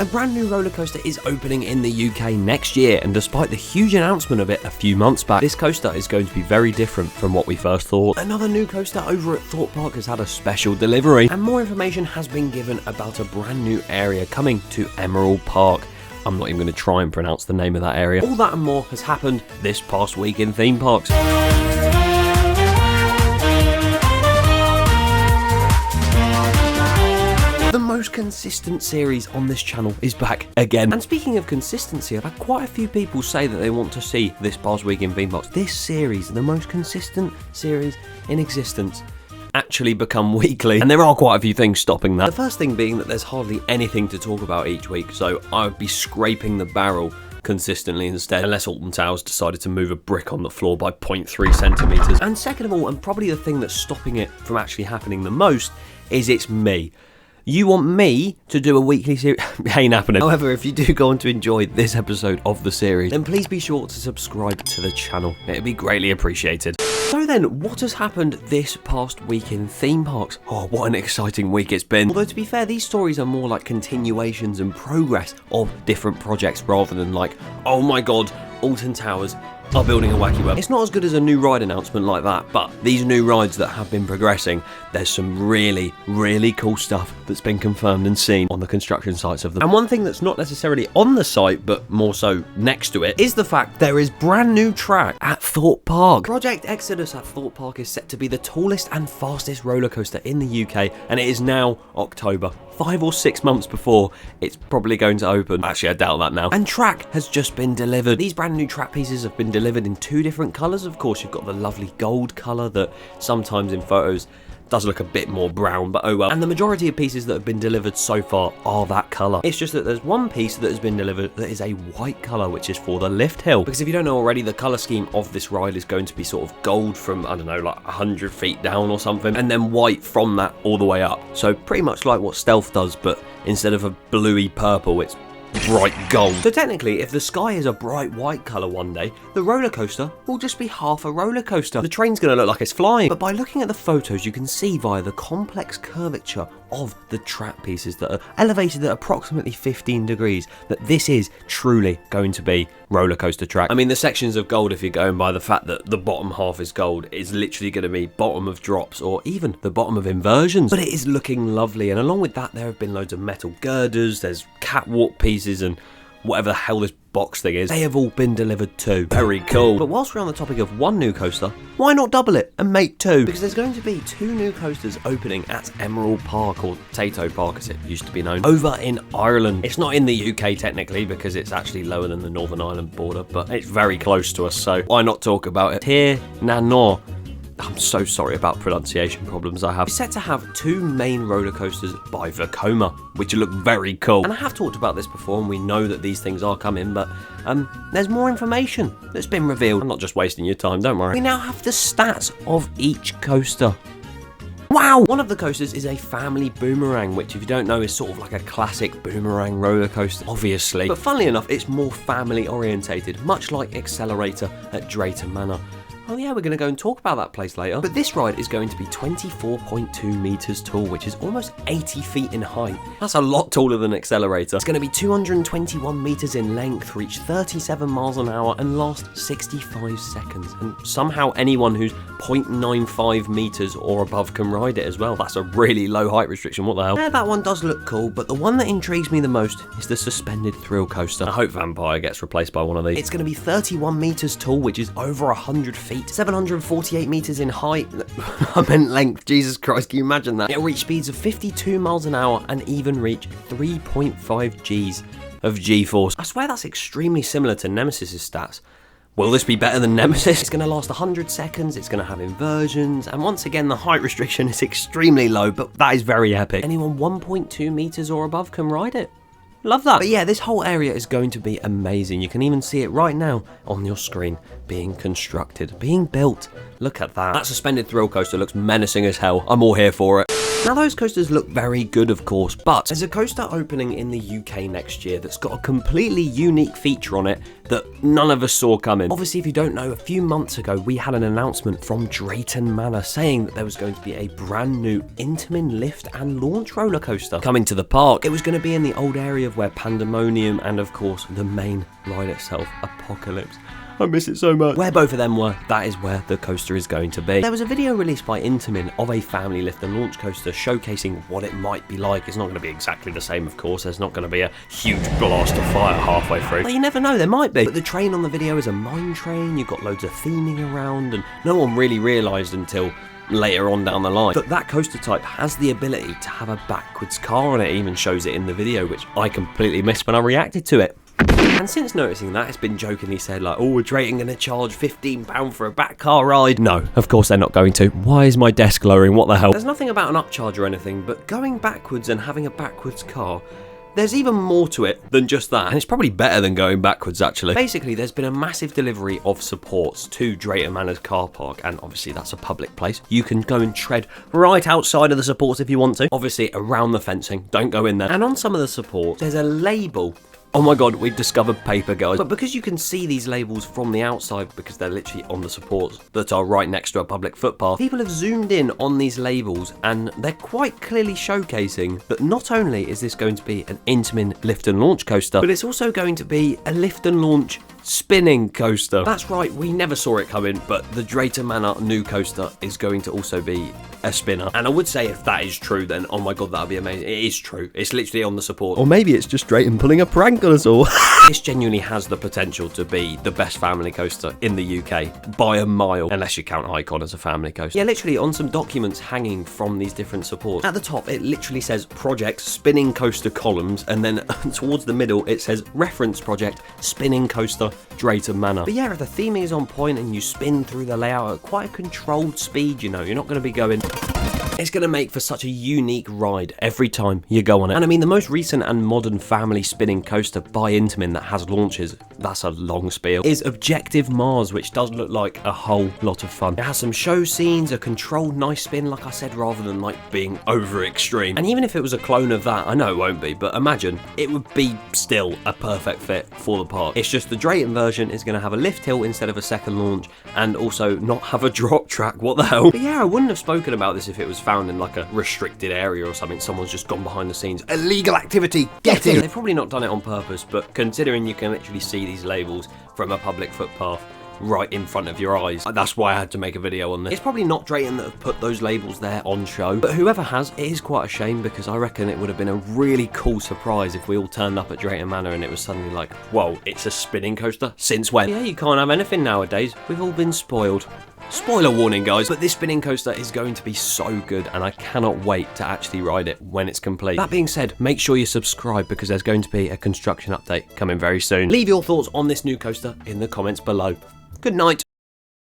A brand new roller coaster is opening in the UK next year, and despite the huge announcement of it a few months back, this coaster is going to be very different from what we first thought. Another new coaster over at Thorpe Park has had a special delivery, and more information has been given about a brand new area coming to Emerald Park. I'm not even going to try and pronounce the name of that area. All that and more has happened this past week in theme parks. The most consistent series on this channel is back again. And speaking of consistency, I've had quite a few people say that they want to see this past week in theme parks, this series, the most consistent series in existence, actually become weekly. And there are quite a few things stopping that. The first thing being that there's hardly anything to talk about each week, so I would be scraping the barrel consistently instead, unless Alton Towers decided to move a brick on the floor by 0.3 centimetres. And second of all, and probably the thing that's stopping it from actually happening the most, is it's me. You want me to do a weekly series? Ain't happening. However, if you do go on to enjoy this episode of the series, then please be sure to subscribe to the channel. It'd be greatly appreciated. So then, what has happened this past week in theme parks? Oh, what an exciting week it's been. Although to be fair, these stories are more like continuations and progress of different projects rather than like, oh my god, Alton Towers are building a wacky web. It's not as good as a new ride announcement like that, but these new rides that have been progressing, there's some really, really cool stuff that's been confirmed and seen on the construction sites of them. And one thing that's not necessarily on the site, but more so next to it, is the fact there is brand new track at Thorpe Park. Project Exodus at Thorpe Park is set to be the tallest and fastest roller coaster in the UK, and it is now October. 5 or 6 months before it's probably going to open. Actually, I doubt that now. And track has just been delivered. These brand new track pieces have been delivered in 2 different colours. Of course, you've got the lovely gold colour that sometimes in photos does look a bit more brown, but oh well. And the majority of pieces that have been delivered so far are that colour. It's just that there's one piece that has been delivered that is a white colour, which is for the lift hill. Because if you don't know already, the colour scheme of this ride is going to be sort of gold from, I don't know, like 100 feet down or something, and then white from that all the way up. So pretty much like what Stealth does, but instead of a bluey purple, it's bright gold. So technically, if the sky is a bright white colour one day, the roller coaster will just be half a roller coaster. The train's going to look like it's flying, but by looking at the photos, you can see via the complex curvature of the track pieces that are elevated at approximately 15 degrees that this is truly going to be roller coaster track. I mean, the sections of gold, if you're going by the fact that the bottom half is gold, is literally going to be bottom of drops or even the bottom of inversions, but it is looking lovely. And along with that, there have been loads of metal girders, there's catwalk pieces and whatever the hell this box thing is, they have all been delivered too. Very cool. But whilst we're on the topic of one new coaster, why not double it and make 2? Because there's going to be 2 new coasters opening at Emerald Park, or Tato Park as it used to be known, over in Ireland. It's not in the UK technically because it's actually lower than the Northern Ireland border, but it's very close to us, so why not talk about it? Tir Na Nog. I'm so sorry about pronunciation problems I have. It's set to have 2 main roller coasters by Vekoma, which look very cool. And I have talked about this before, and we know that these things are coming, but there's more information that's been revealed. I'm not just wasting your time, don't worry. We now have the stats of each coaster. Wow! One of the coasters is a family boomerang, which if you don't know is sort of like a classic boomerang roller coaster, obviously. But funnily enough, it's more family orientated, much like Accelerator at Drayton Manor. Oh yeah, we're going to go and talk about that place later. But this ride is going to be 24.2 metres tall, which is almost 80 feet in height. That's a lot taller than Accelerator. It's going to be 221 metres in length, reach 37 miles an hour and last 65 seconds. And somehow anyone who's 0.95 metres or above can ride it as well. That's a really low height restriction, what the hell? Yeah, that one does look cool, but the one that intrigues me the most is the suspended thrill coaster. I hope Vampire gets replaced by one of these. It's going to be 31 metres tall, which is over 100 feet. 748 metres in height. I meant length, Jesus Christ, can you imagine that? It'll reach speeds of 52 miles an hour and even reach 3.5 Gs of G-force. I swear that's extremely similar to Nemesis's stats. Will this be better than Nemesis? It's going to last 100 seconds, it's going to have inversions, and once again the height restriction is extremely low, but that is very epic. Anyone 1.2 metres or above can ride it. Love that. But yeah, this whole area is going to be amazing. You can even see it right now on your screen being constructed, being built. Look at that. That suspended thrill coaster looks menacing as hell. I'm all here for it. Now those coasters look very good of course, but there's a coaster opening in the UK next year that's got a completely unique feature on it that none of us saw coming. Obviously, if you don't know, a few months ago we had an announcement from Drayton Manor saying that there was going to be a brand new Intamin lift and launch roller coaster coming to the park. It was going to be in the old area of where Pandemonium and of course the main ride itself, Apocalypse. I miss it so much. Where both of them were, that is where the coaster is going to be. There was a video released by Intamin of a family lift and launch coaster showcasing what it might be like. It's not going to be exactly the same, of course. There's not going to be a huge blast of fire halfway through. But you never know, there might be. But the train on the video is a mine train. You've got loads of theming around, and no one really realised until later on down the line but that coaster type has the ability to have a backwards car on it. It even shows it in the video, which I completely missed when I reacted to it. And since noticing that, it's been jokingly said like, oh, are Drayton going to charge £15 for a back car ride? No, of course they're not going to. Why is my desk lowering? What the hell? There's nothing about an upcharge or anything, but going backwards and having a backwards car, there's even more to it than just that, and it's probably better than going backwards actually. Basically, there's been a massive delivery of supports to Drayton Manor's car park, and obviously that's a public place. You can go and tread right outside of the supports if you want to. Obviously around the fencing, don't go in there. And on some of the supports, there's a label. Oh my god, we've discovered paper, guys. But because you can see these labels from the outside, because they're literally on the supports that are right next to a public footpath, people have zoomed in on these labels and they're quite clearly showcasing that not only is this going to be an Intamin lift and launch coaster, but it's also going to be a lift and launch spinning coaster. That's right, we never saw it coming, but the Drayton Manor new coaster is going to also be a spinner. And I would say if that is true, then oh my god, that would be amazing. It is true. It's literally on the support. Or maybe it's just Drayton pulling a prank on us all. This genuinely has the potential to be the best family coaster in the UK by a mile, unless you count Icon as a family coaster. Yeah, literally on some documents hanging from these different supports. At the top, it literally says project spinning coaster columns, and then towards the middle, it says reference project spinning coaster Drayton Manor. But yeah, if the theming is on point and you spin through the layout at quite a controlled speed, you know, you're not going to be going... It's going to make for such a unique ride every time you go on it. And I mean, the most recent and modern family spinning coaster by Intamin that has launches, that's a long spiel, is Objective Mars, which does look like a whole lot of fun. It has some show scenes, a controlled nice spin, like I said, rather than like being over extreme. And even if it was a clone of that, I know it won't be, but imagine, it would be still a perfect fit for the park. It's just the Drayton version is going to have a lift hill instead of a second launch, and also not have a drop track. What the hell? But yeah, I wouldn't have spoken about this if it was found in like a restricted area or something. Someone's just gone behind the scenes. Illegal activity, get in! They've probably not done it on purpose, but considering you can literally see these labels from a public footpath right in front of your eyes, that's why I had to make a video on this. It's probably not Drayton that have put those labels there on show, but whoever has, it is quite a shame, because I reckon it would have been a really cool surprise if we all turned up at Drayton Manor and it was suddenly like, whoa, it's a spinning coaster? Since when? Yeah, you can't have anything nowadays. We've all been spoiled. Spoiler warning, guys, but this spinning coaster is going to be so good, and I cannot wait to actually ride it when it's complete. That being said, make sure you subscribe, because there's going to be a construction update coming very soon. Leave your thoughts on this new coaster in the comments below. Good night.